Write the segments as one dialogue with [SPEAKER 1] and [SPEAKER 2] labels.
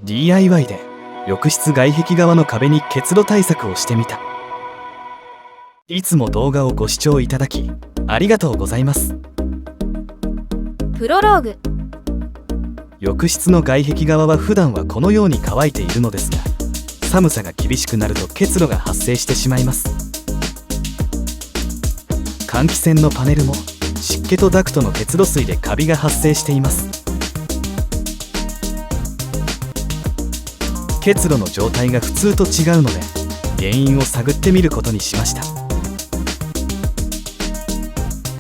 [SPEAKER 1] DIY で浴室外壁側の壁に結露対策をしてみた。いつも動画をご視聴いただきありがとうございます。
[SPEAKER 2] プロローグ。
[SPEAKER 1] 浴室の外壁側は普段はこのように乾いているのですが、寒さが厳しくなると結露が発生してしまいます。換気扇のパネルも湿気とダクトの結露水でカビが発生しています。結露の状態が普通と違うので原因を探ってみることにしました。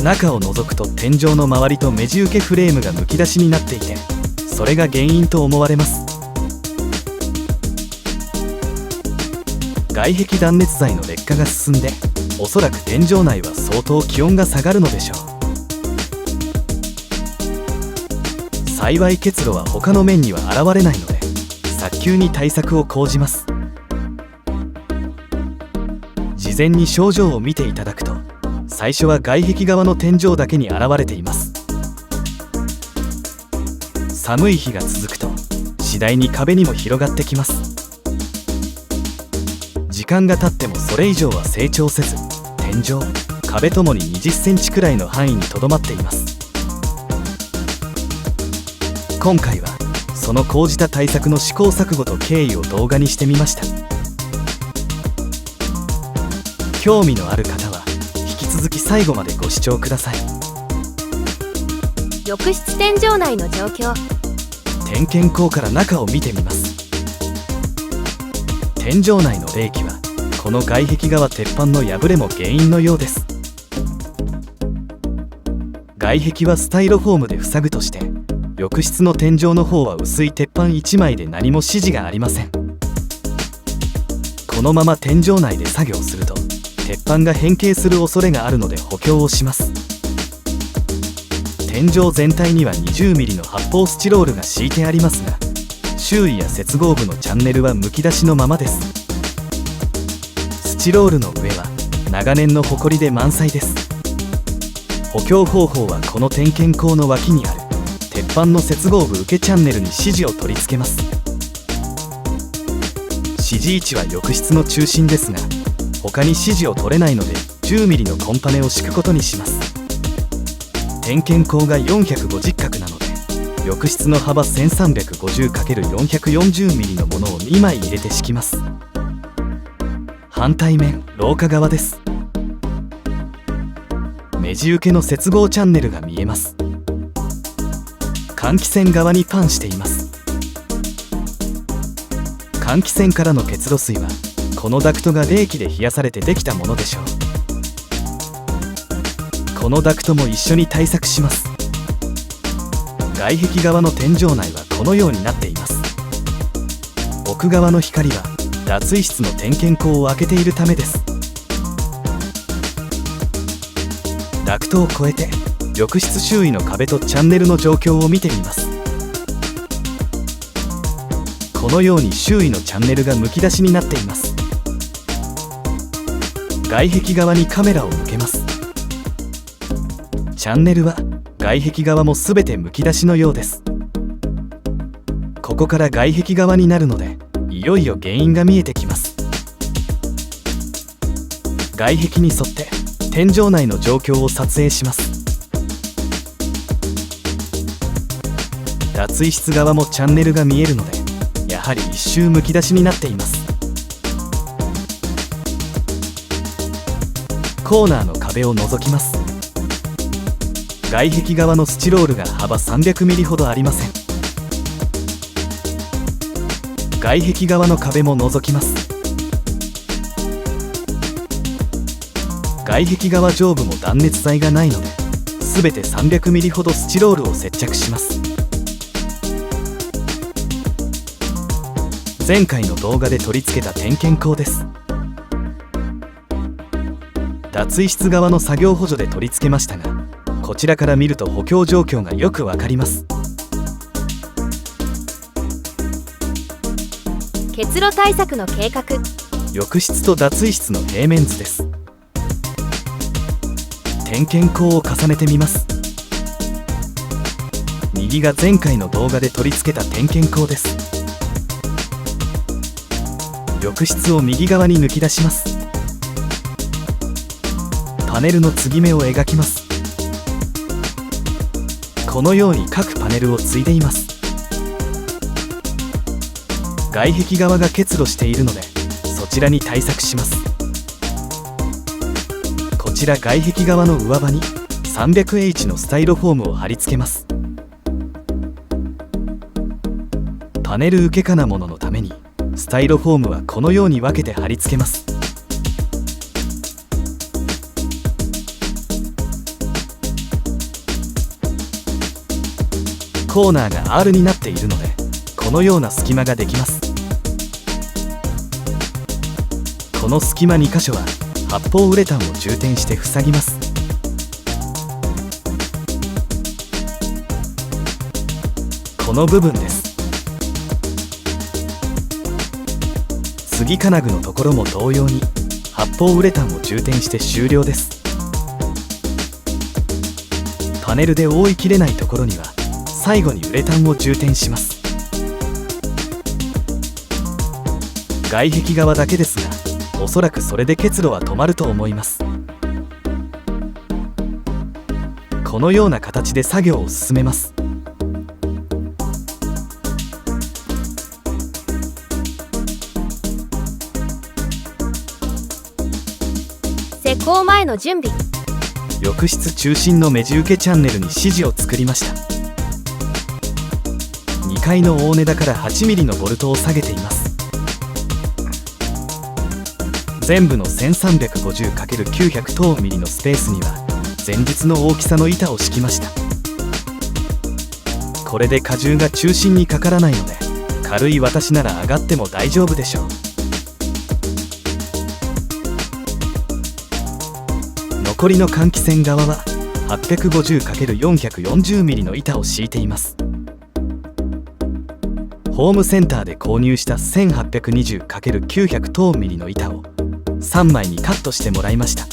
[SPEAKER 1] 中を覗くと天井の周りと目地受けフレームがむき出しになっていて、それが原因と思われます。外壁断熱材の劣化が進んで、おそらく天井内は相当気温が下がるのでしょう。幸い結露は他の面には現れないので早急に対策を講じます。事前に症状を見ていただくと、最初は外壁側の天井だけに現れています。寒い日が続くと次第に壁にも広がってきます。時間が経ってもそれ以上は成長せず、天井、壁ともに20センチくらいの範囲にとどまっています。今回はその講じた対策の試行錯誤と経緯を動画にしてみました。興味のある方は引き続き最後までご視聴ください。
[SPEAKER 2] 浴室天井内の状況。
[SPEAKER 1] 点検口から中を見てみます。天井内の冷気はこの外壁側鉄板の破れも原因のようです。外壁はスタイロフォームで塞ぐとして、浴室の天井の方は薄い鉄板1枚で何も指示がありません。このまま天井内で作業すると鉄板が変形する恐れがあるので補強をします。天井全体には 20mm の発泡スチロールが敷いてありますが、周囲や接合部のチャンネルはむき出しのままです。スチロールの上は長年のホコリで満載です。補強方法はこの点検口の脇にある鉄板の接合部受けチャンネルに指示を取り付けます。指示位置は浴室の中心ですが、他に指示を取れないので 10mm のコンパネを敷くことにします。点検口が450角なので、浴室の幅 1350×440mm のものを2枚入れて敷きます。反対面、廊下側です。目地受けの接合チャンネルが見えます。換気扇側にパンしています。換気扇からの結露水はこのダクトが冷気で冷やされてできたものでしょう。このダクトも一緒に対策します。外壁側の天井内はこのようになっています。奥側の光は脱衣室の点検口を開けているためです。ダクトを越えて浴室周囲の壁とチャンネルの状況を見てみます。このように周囲のチャンネルがむき出しになっています。外壁側にカメラを向けます。チャンネルは外壁側もすべてむき出しのようです。ここから外壁側になるので、いよいよ原因が見えてきます。外壁に沿って天井内の状況を撮影します。脱衣室側もチャンネルが見えるので、やはり一周むき出しになっています。コーナーの壁を覗きます。外壁側のスチロールが幅 300mm ほどありません。外壁側の壁も覗きます。外壁側上部も断熱材がないので、全て 300mm ほどスチロールを接着します。前回の動画で取り付けた点検口です。脱衣室側の作業補助で取り付けましたが、こちらから見ると補強状況がよくわかります。
[SPEAKER 2] 結露対策の計画。
[SPEAKER 1] 浴室と脱衣室の平面図です。点検口を重ねてみます。右が前回の動画で取り付けた点検口です。緑質を右側に抜き出します。パネルの継ぎ目を描きます。このように各パネルを継いでいます。外壁側が結露しているのでそちらに対策します。こちら外壁側の上刃に 300H のスタイロフォームを貼り付けます。パネル受け金物のためにスタイロフォームはこのように分けて貼り付けます。コーナーが R になっているのでこのような隙間ができます。この隙間2箇所は発泡ウレタンを充填して塞ぎます。この部分です。継ぎ金具のところも同様に発泡ウレタンを充填して終了です。パネルで覆いきれないところには最後にウレタンを充填します。外壁側だけですがおそらくそれで結露は止まると思います。このような形で作業を進めます。
[SPEAKER 2] 施工前の準備。
[SPEAKER 1] 浴室中心の目地受けチャンネルに指示を作りました。2階の大根だから 8mm のボルトを下げています。全部の 1350×900 等ミリのスペースには前述の大きさの板を敷きました。これで荷重が中心にかからないので軽い私なら上がっても大丈夫でしょう。残りの換気扇側は 850×440mm の板を敷いています。ホームセンターで購入した 1820×900 等ミリの板を3枚にカットしてもらいました。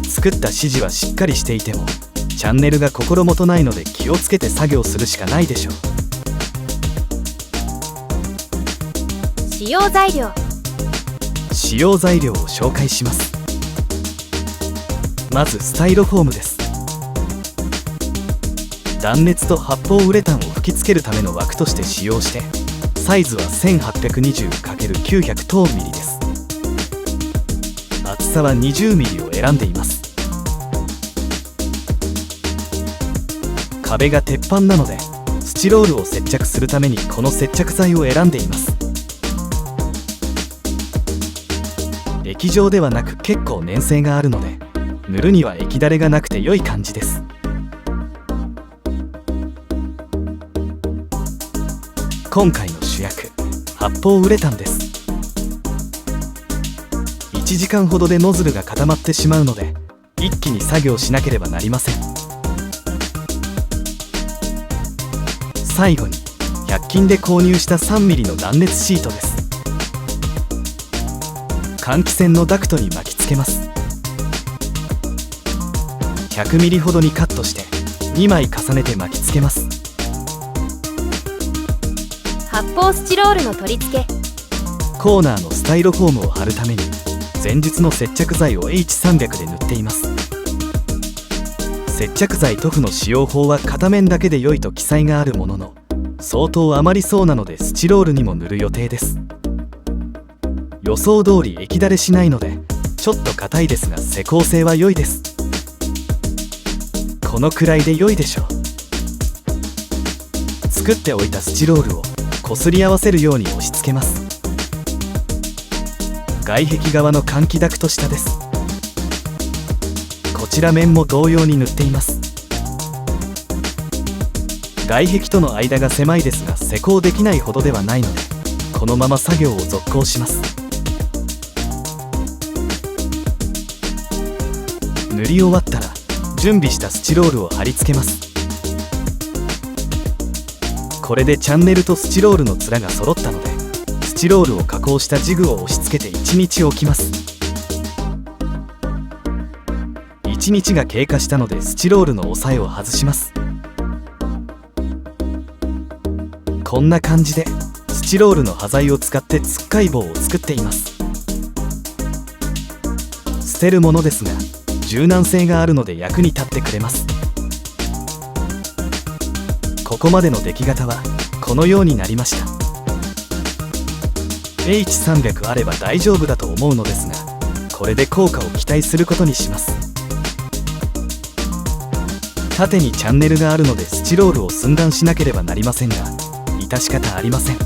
[SPEAKER 1] 作った指示はしっかりしていてもチャンネルが心もとないので気をつけて作業するしかないでしょう。
[SPEAKER 2] 使用材料。
[SPEAKER 1] 使用材料を紹介します。まずスタイロフォームです。断熱と発泡ウレタンを吹き付けるための枠として使用してサイズは 1820×900 等ミリです。厚さは 20mm を選んでいます。壁が鉄板なのでスチロールを接着するためにこの接着剤を選んでいます。液状ではなく結構粘性があるので塗るには液だれがなくて良い感じです。今回の主役発泡ウレタンです。1時間ほどでノズルが固まってしまうので一気に作業しなければなりません。最後に100均で購入した 3mm の断熱シートです。換気扇のダクトに巻きつけます。100mm ほどにカットして2枚重ねて巻きつけます。
[SPEAKER 2] 発泡スチロールの取り付け。
[SPEAKER 1] コーナーのスタイロフォームを貼るために前述の接着剤を H300 で塗っています。接着剤塗布の使用法は片面だけで良いと記載があるものの相当余りそうなのでスチロールにも塗る予定です。予想通り液だれしないのでちょっと硬いですが施工性は良いです。このくらいで良いでしょう。作っておいたスチロールをこすり合わせるように押し付けます。外壁側の換気ダクト下です。こちら面も同様に塗っています。外壁との間が狭いですが施工できないほどではないのでこのまま作業を続行します。塗り終わったら準備したスチロールを貼り付けます。これでチャンネルとスチロールの面が揃ったのでスチロールを加工したジグを押し付けて1日置きます。1日が経過したのでスチロールの押さえを外します。こんな感じでスチロールの端材を使ってつっかい棒を作っています。捨てるものですが柔軟性があるので役に立ってくれます。ここまでの出来方はこのようになりました。 H300 あれば大丈夫だと思うのですが、これで効果を期待することにします。縦にチャンネルがあるのでスチロールを寸断しなければなりませんが、致し方ありません。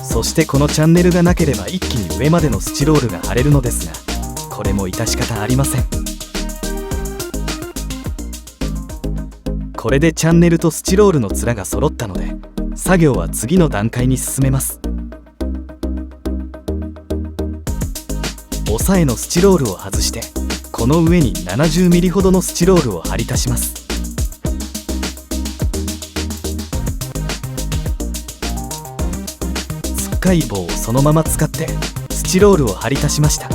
[SPEAKER 1] そしてこのチャンネルがなければ一気に上までのスチロールが貼れるのですが、これも致し方ありません。これでチャンネルとスチロールの面が揃ったので、作業は次の段階に進めます。押さえのスチロールを外して、この上に 70mm ほどのスチロールを貼り足します。つっかい棒をそのまま使ってスチロールを貼り足しました。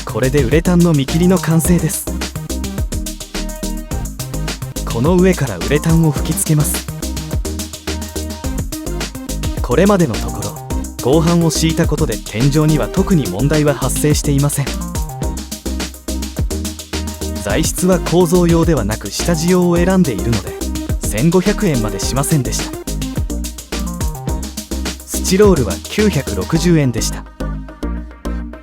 [SPEAKER 1] これでウレタンの見切りの完成です。この上からウレタンを吹きつけます。これまでのところ合板を敷いたことで天井には特に問題は発生していません。材質は構造用ではなく下地用を選んでいるので1500円までしませんでした。スチロールは960円でした。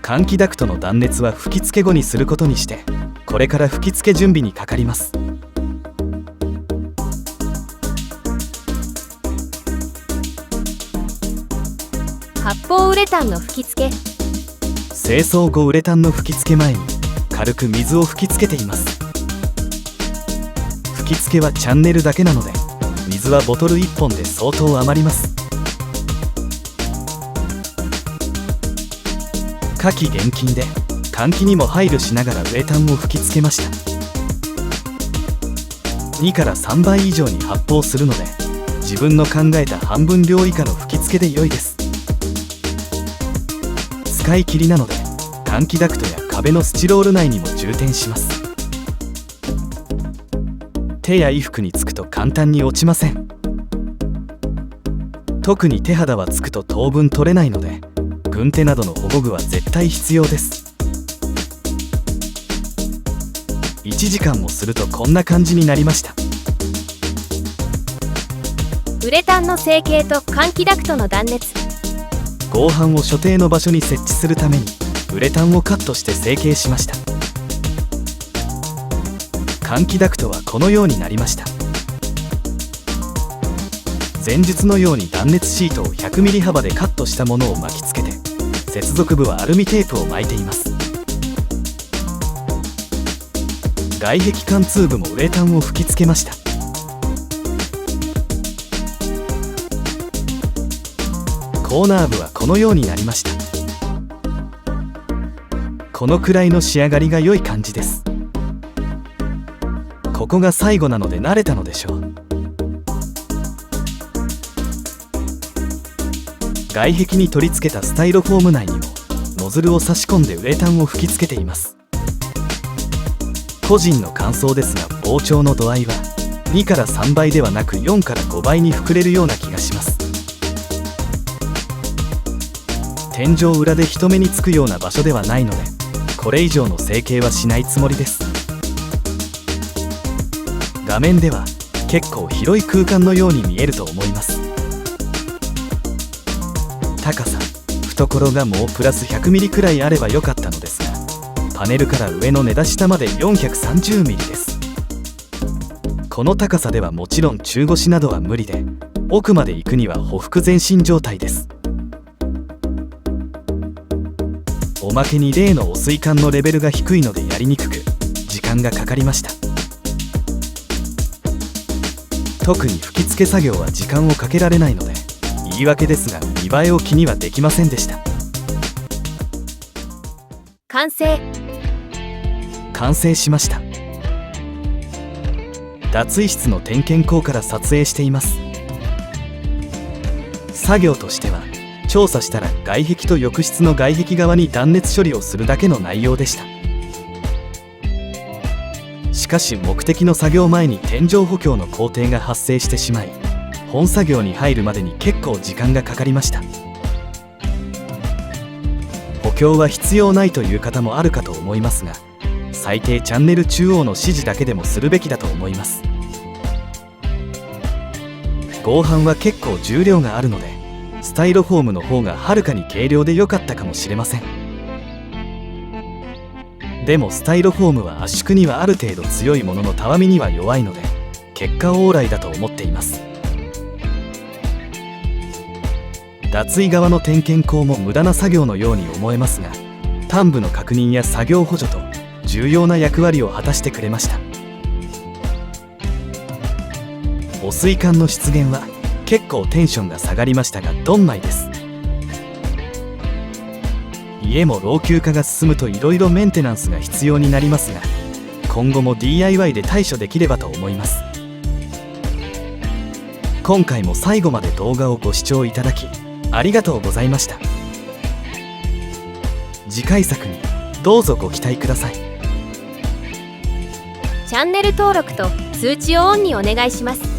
[SPEAKER 1] 換気ダクトの断熱は吹き付け後にすることにして、これから吹き付け準備にかかります。
[SPEAKER 2] 発泡ウレタンの吹き付け。
[SPEAKER 1] 清掃後ウレタンの吹き付け前に軽く水を吹きつけています。吹き付けはチャンネルだけなので水はボトル1本で相当余ります。火気厳禁で換気にも配慮しながらウレタンを吹き付けました。2から3倍以上に発泡するので自分の考えた半分量以下の吹き付けで良いです。使い切りなので換気ダクトや壁のスチロール内にも充填します。手や衣服につくと簡単に落ちません。特に手肌はつくと当分取れないので軍手などの保護具は絶対必要です。1時間もするとこんな感じになりました。
[SPEAKER 2] ウレタンの成形と換気ダクトの断熱。
[SPEAKER 1] 合板を所定の場所に設置するためにウレタンをカットして成形しました。換気ダクトはこのようになりました。前述のように断熱シートを 100mm 幅でカットしたものを巻きつけて、接続部はアルミテープを巻いています。外壁貫通部もウレタンを吹き付けました。コーナー部はこのようになりました。このくらいの仕上がりが良い感じです。ここが最後なので慣れたのでしょう。外壁に取り付けたスタイロフォーム内にもノズルを差し込んでウレタンを吹き付けています。個人の感想ですが膨張の度合いは2から3倍ではなく4から5倍に膨れるような気がします。天井裏で人目につくような場所ではないのでこれ以上の成形はしないつもりです。画面では結構広い空間のように見えると思います。高さ、懐がもうプラス 100mm くらいあればよかったのですが、パネルから上の根出し下まで 430mm です。この高さではもちろん中腰などは無理で、奥まで行くには匍匐前進状態です。おまけに例の汚水管のレベルが低いのでやりにくく時間がかかりました。特に吹き付け作業は時間をかけられないので言い訳ですが見栄えを気にはできませんでした。
[SPEAKER 2] 完成。
[SPEAKER 1] 完成しました。脱衣室の点検口から撮影しています。作業としては調査したら外壁と浴室の外壁側に断熱処理をするだけの内容でした。ししかし目的の作業前に天井補強の工程が発生してしまい、本作業に入るまでに結構時間がかかりました。補強は必要ないという方もあるかと思いますが、最低チャンネル中央の指示だけでもするべきだと思います。合板は結構重量があるので、スタイロフォームの方がはるかに軽量で良かったかもしれません。でもスタイロフォームは圧縮にはある程度強いものの、たわみには弱いので結果オーライだと思っています。脱衣側の点検口も無駄な作業のように思えますが、端部の確認や作業補助と重要な役割を果たしてくれました。汚水管の出現は結構テンションが下がりましたが、ドンマイです。家も老朽化が進むといろいろメンテナンスが必要になりますが、今後も DIY で対処できればと思います。今回も最後まで動画をご視聴いただきありがとうございました。次回作にどうぞご期待ください。
[SPEAKER 2] チャンネル登録と通知をオンにお願いします。